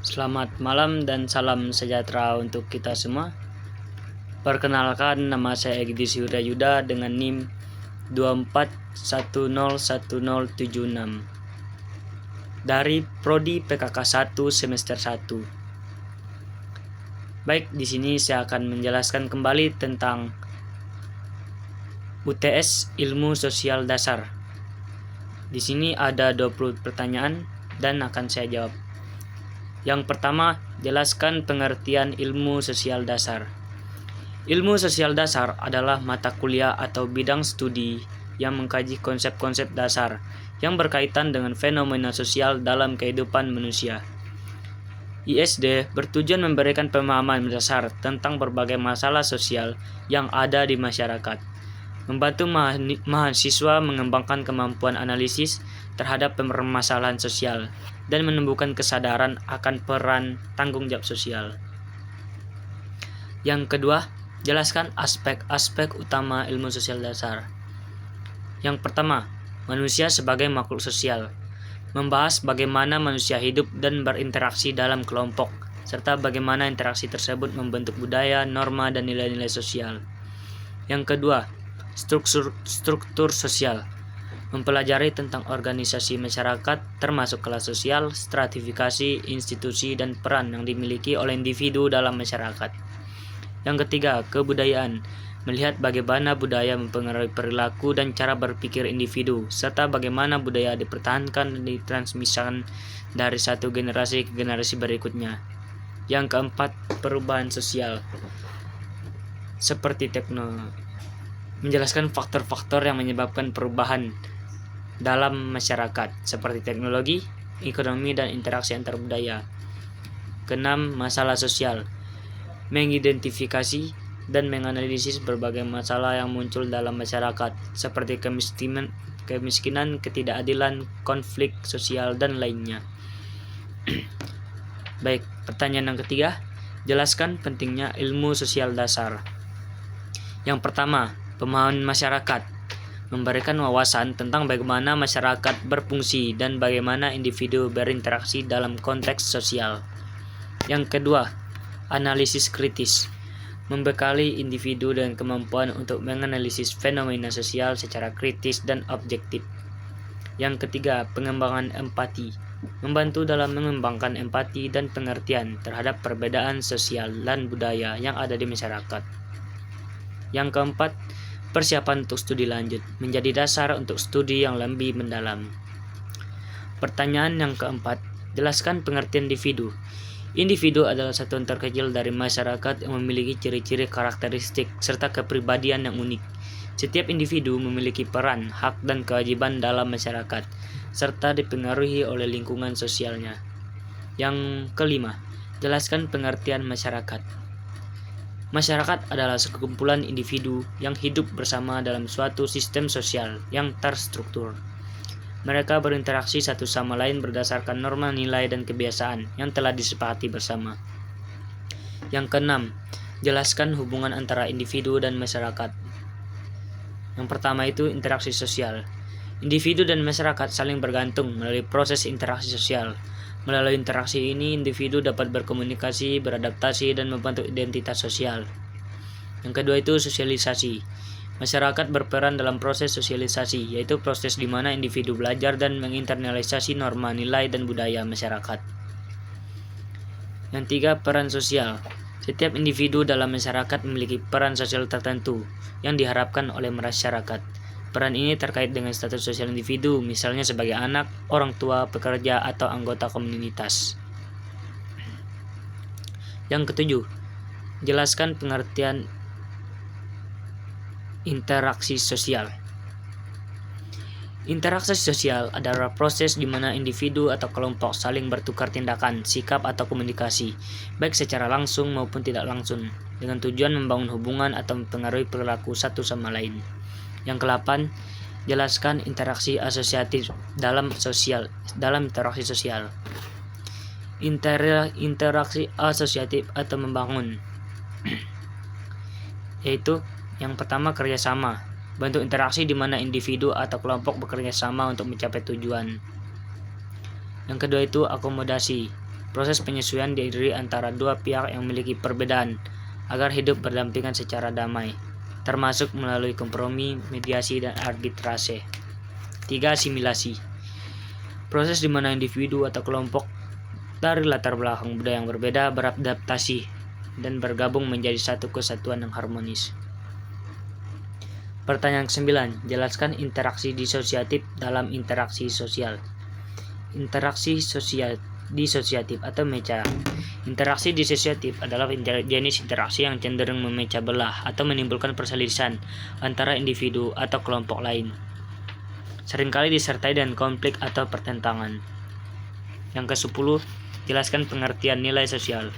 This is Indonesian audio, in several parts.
Selamat malam dan salam sejahtera untuk kita semua. Perkenalkan, nama saya Egdi Suryayuda dengan NIM 24101076 dari Prodi PKK 1 semester 1. Baik, di sini saya akan menjelaskan kembali tentang UTS Ilmu Sosial Dasar. Di sini ada 20 pertanyaan dan akan saya jawab. Yang pertama, jelaskan pengertian ilmu sosial dasar. Ilmu sosial dasar adalah mata kuliah atau bidang studi yang mengkaji konsep-konsep dasar yang berkaitan dengan fenomena sosial dalam kehidupan manusia. ISD bertujuan memberikan pemahaman dasar tentang berbagai masalah sosial yang ada di masyarakat, membantu mahasiswa mengembangkan kemampuan analisis terhadap permasalahan sosial, dan menumbuhkan kesadaran akan peran tanggung jawab sosial. Yang kedua, jelaskan aspek-aspek utama ilmu sosial dasar. Yang pertama, manusia sebagai makhluk sosial, membahas bagaimana manusia hidup dan berinteraksi dalam kelompok, serta bagaimana interaksi tersebut membentuk budaya, norma, dan nilai-nilai sosial. Yang kedua, struktur sosial, mempelajari tentang organisasi masyarakat termasuk kelas sosial, stratifikasi, institusi, dan peran yang dimiliki oleh individu dalam masyarakat. Yang ketiga, kebudayaan, melihat bagaimana budaya mempengaruhi perilaku dan cara berpikir individu, serta bagaimana budaya dipertahankan dan ditransmisikan dari satu generasi ke generasi berikutnya. Yang keempat, perubahan sosial, seperti menjelaskan faktor-faktor yang menyebabkan perubahan dalam masyarakat, seperti teknologi, ekonomi, dan interaksi antar budaya. Keenam, masalah sosial, mengidentifikasi dan menganalisis berbagai masalah yang muncul dalam masyarakat, seperti kemiskinan, ketidakadilan, konflik sosial, dan lainnya. Baik, pertanyaan yang ketiga, jelaskan pentingnya ilmu sosial dasar. Yang pertama, pemahaman masyarakat, memberikan wawasan tentang bagaimana masyarakat berfungsi dan bagaimana individu berinteraksi dalam konteks sosial. Yang kedua, analisis kritis, membekali individu dengan kemampuan untuk menganalisis fenomena sosial secara kritis dan objektif. Yang ketiga, pengembangan empati, membantu dalam mengembangkan empati dan pengertian terhadap perbedaan sosial dan budaya yang ada di masyarakat. Yang keempat, persiapan untuk studi lanjut, menjadi dasar untuk studi yang lebih mendalam. Pertanyaan yang keempat, jelaskan pengertian individu. Individu adalah satuan terkecil dari masyarakat yang memiliki ciri-ciri karakteristik serta kepribadian yang unik. Setiap individu memiliki peran, hak, dan kewajiban dalam masyarakat, serta dipengaruhi oleh lingkungan sosialnya. Yang kelima, jelaskan pengertian masyarakat. Masyarakat adalah sekumpulan individu yang hidup bersama dalam suatu sistem sosial yang terstruktur. Mereka berinteraksi satu sama lain berdasarkan norma nilai dan kebiasaan yang telah disepakati bersama. Yang keenam, jelaskan hubungan antara individu dan masyarakat. Yang pertama itu interaksi sosial. Individu dan masyarakat saling bergantung melalui proses interaksi sosial. Melalui interaksi ini, individu dapat berkomunikasi, beradaptasi, dan membentuk identitas sosial. Yang kedua itu sosialisasi. Masyarakat berperan dalam proses sosialisasi, yaitu proses di mana individu belajar dan menginternalisasi norma nilai dan budaya masyarakat. Yang tiga, peran sosial. Setiap individu dalam masyarakat memiliki peran sosial tertentu yang diharapkan oleh masyarakat. Peran ini terkait dengan status sosial individu, misalnya sebagai anak, orang tua, pekerja, atau anggota komunitas. Yang ketujuh, jelaskan pengertian interaksi sosial. Interaksi sosial adalah proses di mana individu atau kelompok saling bertukar tindakan, sikap, atau komunikasi, baik secara langsung maupun tidak langsung, dengan tujuan membangun hubungan atau mempengaruhi perilaku satu sama lain. Yang ke-8, jelaskan interaksi asosiatif dalam interaksi sosial. Interaksi asosiatif atau membangun, yaitu yang pertama kerjasama, bentuk interaksi di mana individu atau kelompok bekerja sama untuk mencapai tujuan. Yang kedua itu akomodasi, Proses penyesuaian diri antara dua pihak yang memiliki perbedaan agar hidup berdampingan secara damai, termasuk melalui kompromi, mediasi, dan arbitrase. 3. Asimilasi. Proses di mana individu atau kelompok dari latar belakang budaya yang berbeda beradaptasi dan bergabung menjadi satu kesatuan yang harmonis. Pertanyaan ke-9. Jelaskan interaksi disosiatif dalam interaksi sosial. Interaksi disosiatif atau memecah. Interaksi disosiatif adalah jenis interaksi yang cenderung memecah belah atau menimbulkan perselisihan antara individu atau kelompok lain. Seringkali disertai dengan konflik atau pertentangan. Yang ke-10, jelaskan pengertian nilai sosial.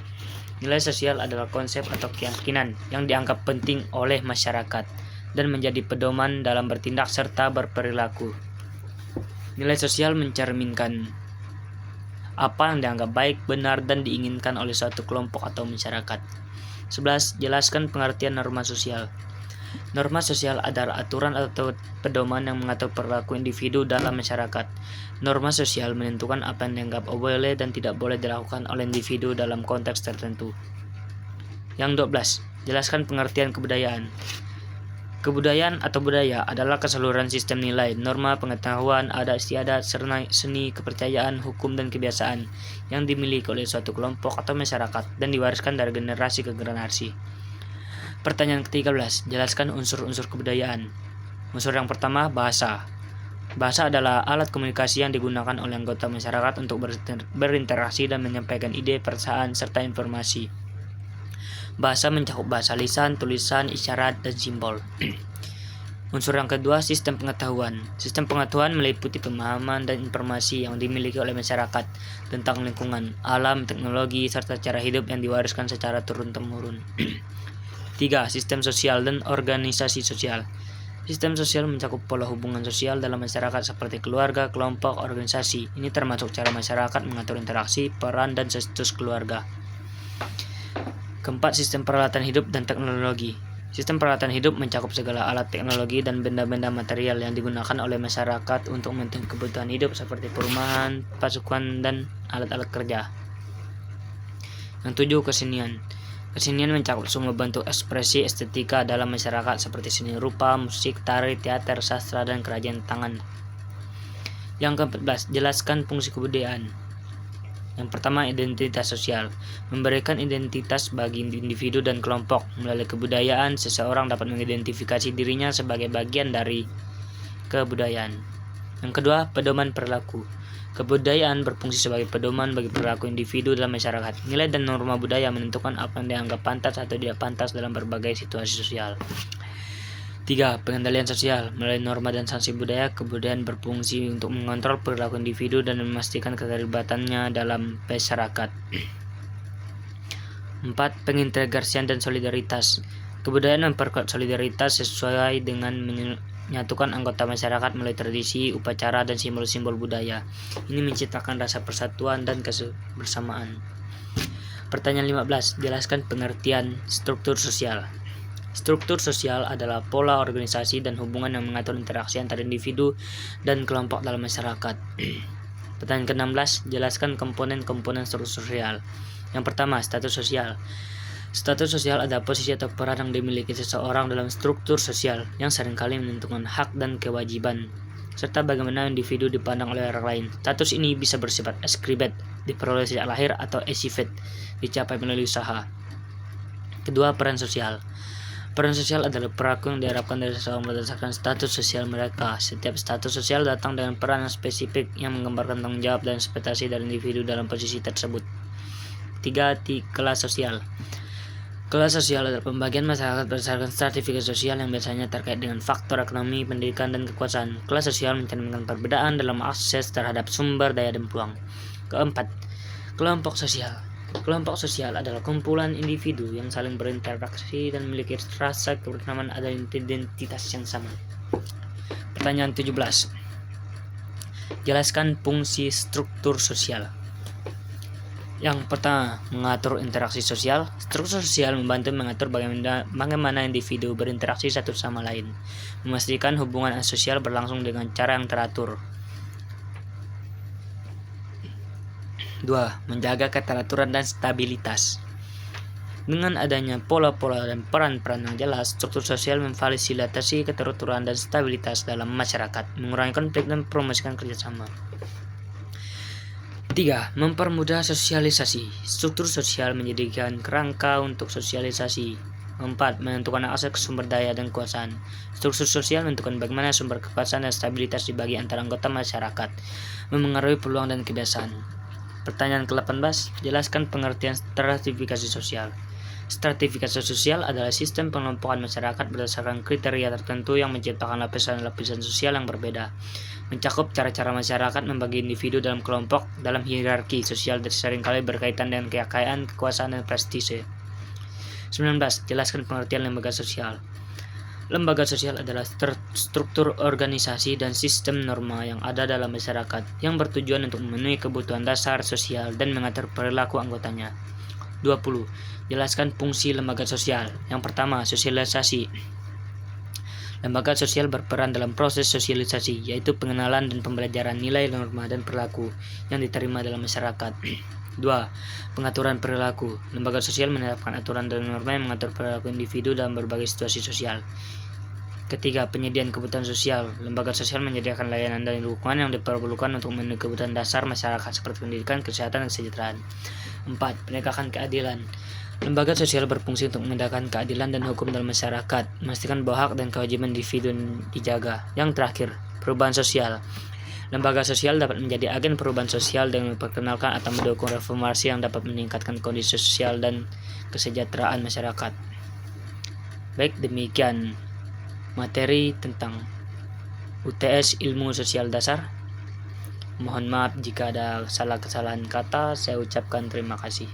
Nilai sosial adalah konsep atau keyakinan yang dianggap penting oleh masyarakat dan menjadi pedoman dalam bertindak serta berperilaku. Nilai sosial mencerminkan apa yang dianggap baik, benar, dan diinginkan oleh suatu kelompok atau masyarakat. 11. Jelaskan pengertian norma sosial. Norma sosial adalah aturan atau pedoman yang mengatur perilaku individu dalam masyarakat. Norma sosial menentukan apa yang dianggap boleh dan tidak boleh dilakukan oleh individu dalam konteks tertentu. Yang 12. Jelaskan pengertian kebudayaan. Kebudayaan atau budaya adalah keseluruhan sistem nilai, norma, pengetahuan, adat istiadat, seni, kepercayaan, hukum, dan kebiasaan yang dimiliki oleh suatu kelompok atau masyarakat dan diwariskan dari generasi ke generasi. Pertanyaan ke-13. Jelaskan unsur-unsur kebudayaan. Unsur yang pertama, bahasa. Bahasa adalah alat komunikasi yang digunakan oleh anggota masyarakat untuk berinteraksi dan menyampaikan ide, perasaan, serta informasi. Bahasa mencakup bahasa lisan, tulisan, isyarat, dan simbol. Unsur yang kedua, sistem pengetahuan. Sistem pengetahuan meliputi pemahaman dan informasi yang dimiliki oleh masyarakat tentang lingkungan, alam, teknologi, serta cara hidup yang diwariskan secara turun-temurun. 3. Sistem sosial dan organisasi sosial. Sistem sosial mencakup pola hubungan sosial dalam masyarakat seperti keluarga, kelompok, organisasi. Ini termasuk cara masyarakat mengatur interaksi, peran, dan status keluarga. Keempat, sistem peralatan hidup dan teknologi. Sistem peralatan hidup mencakup segala alat teknologi dan benda-benda material yang digunakan oleh masyarakat untuk memenuhi kebutuhan hidup seperti perumahan, pasukan, dan alat-alat kerja. Yang 7, kesenian. Kesenian mencakup semua bentuk ekspresi estetika dalam masyarakat seperti seni rupa, musik, tari, teater, sastra, dan kerajinan tangan. Yang ke-14, jelaskan fungsi kebudayaan. Yang pertama, identitas sosial. Memberikan identitas bagi individu dan kelompok. Melalui kebudayaan, seseorang dapat mengidentifikasi dirinya sebagai bagian dari kebudayaan. Yang kedua, pedoman perilaku. Kebudayaan berfungsi sebagai pedoman bagi perilaku individu dalam masyarakat. Nilai dan norma budaya menentukan apa yang dianggap pantas atau tidak pantas dalam berbagai situasi sosial. 3. Pengendalian sosial. Melalui norma dan sanksi budaya, kebudayaan berfungsi untuk mengontrol perilaku individu dan memastikan keterlibatannya dalam masyarakat. 4. Pengintegrasian dan solidaritas. Kebudayaan memperkuat solidaritas sesuai dengan menyatukan anggota masyarakat melalui tradisi, upacara, dan simbol-simbol budaya. Ini menciptakan rasa persatuan dan kebersamaan. Pertanyaan 15. Jelaskan pengertian struktur sosial. Struktur sosial adalah pola organisasi dan hubungan yang mengatur interaksi antara individu dan kelompok dalam masyarakat. Pertanyaan ke-16, jelaskan komponen-komponen struktur sosial. Yang pertama, status sosial. Status sosial adalah posisi atau peran yang dimiliki seseorang dalam struktur sosial yang seringkali menentukan hak dan kewajiban, serta bagaimana individu dipandang oleh orang lain. Status ini bisa bersifat askribet, diperoleh sejak lahir, atau esifet, dicapai melalui usaha. Kedua, peran sosial. Peran sosial adalah perilaku yang diharapkan dari seseorang berdasarkan status sosial mereka. Setiap status sosial datang dengan peran yang spesifik yang menggambarkan tanggung jawab dan ekspektasi dari individu dalam posisi tersebut. 3. Kelas sosial. Kelas sosial adalah pembagian masyarakat berdasarkan stratifikasi sosial yang biasanya terkait dengan faktor ekonomi, pendidikan, dan kekuasaan. Kelas sosial mencerminkan perbedaan dalam akses terhadap sumber daya dan peluang. Keempat, kelompok sosial. Kelompok sosial adalah kumpulan individu yang saling berinteraksi dan memiliki rasa kebersamaan ada identitas yang sama. Pertanyaan 17. Jelaskan fungsi struktur sosial. Yang pertama, mengatur interaksi sosial. Struktur sosial membantu mengatur bagaimana individu berinteraksi satu sama lain, memastikan hubungan sosial berlangsung dengan cara yang teratur. 2. Menjaga keteraturan dan stabilitas. Dengan adanya pola-pola dan peran-peran yang jelas, struktur sosial memfasilitasi keteraturan dan stabilitas dalam masyarakat, mengurangi konflik dan mempromosikan kerjasama. 3. Mempermudah sosialisasi. Struktur sosial menjadikan kerangka untuk sosialisasi. 4. Menentukan akses ke sumber daya dan kekuasaan. Struktur sosial menentukan bagaimana sumber kekuasaan dan stabilitas dibagi antara anggota masyarakat, memengaruhi peluang dan kebiasaan. Pertanyaan ke-18. Jelaskan pengertian stratifikasi sosial. Stratifikasi sosial adalah sistem pengelompokan masyarakat berdasarkan kriteria tertentu yang menciptakan lapisan-lapisan sosial yang berbeda. Mencakup cara-cara masyarakat membagi individu dalam kelompok dalam hierarki sosial dan seringkali berkaitan dengan kekayaan, kekuasaan, dan prestise. 19. Jelaskan pengertian lembaga sosial. Lembaga sosial adalah struktur organisasi dan sistem norma yang ada dalam masyarakat yang bertujuan untuk memenuhi kebutuhan dasar sosial dan mengatur perilaku anggotanya. 20. Jelaskan fungsi lembaga sosial. Yang pertama, sosialisasi. Lembaga sosial berperan dalam proses sosialisasi, yaitu pengenalan dan pembelajaran nilai, norma, dan perilaku yang diterima dalam masyarakat. 2. Pengaturan perilaku. Lembaga sosial menetapkan aturan dan norma yang mengatur perilaku individu dalam berbagai situasi sosial. Ketiga, penyediaan kebutuhan sosial. Lembaga sosial menyediakan layanan dan dukungan yang diperlukan untuk memenuhi kebutuhan dasar masyarakat seperti pendidikan, kesehatan, dan kesejahteraan. 4. Penegakan keadilan. Lembaga sosial berfungsi untuk menegakkan keadilan dan hukum dalam masyarakat, memastikan bahwa hak dan kewajiban individu dijaga. Yang terakhir, perubahan sosial. Lembaga sosial dapat menjadi agen perubahan sosial dengan memperkenalkan atau mendukung reformasi yang dapat meningkatkan kondisi sosial dan kesejahteraan masyarakat. Baik, demikian materi tentang UTS Ilmu Sosial Dasar. Mohon maaf jika ada kesalahan kata, saya ucapkan terima kasih.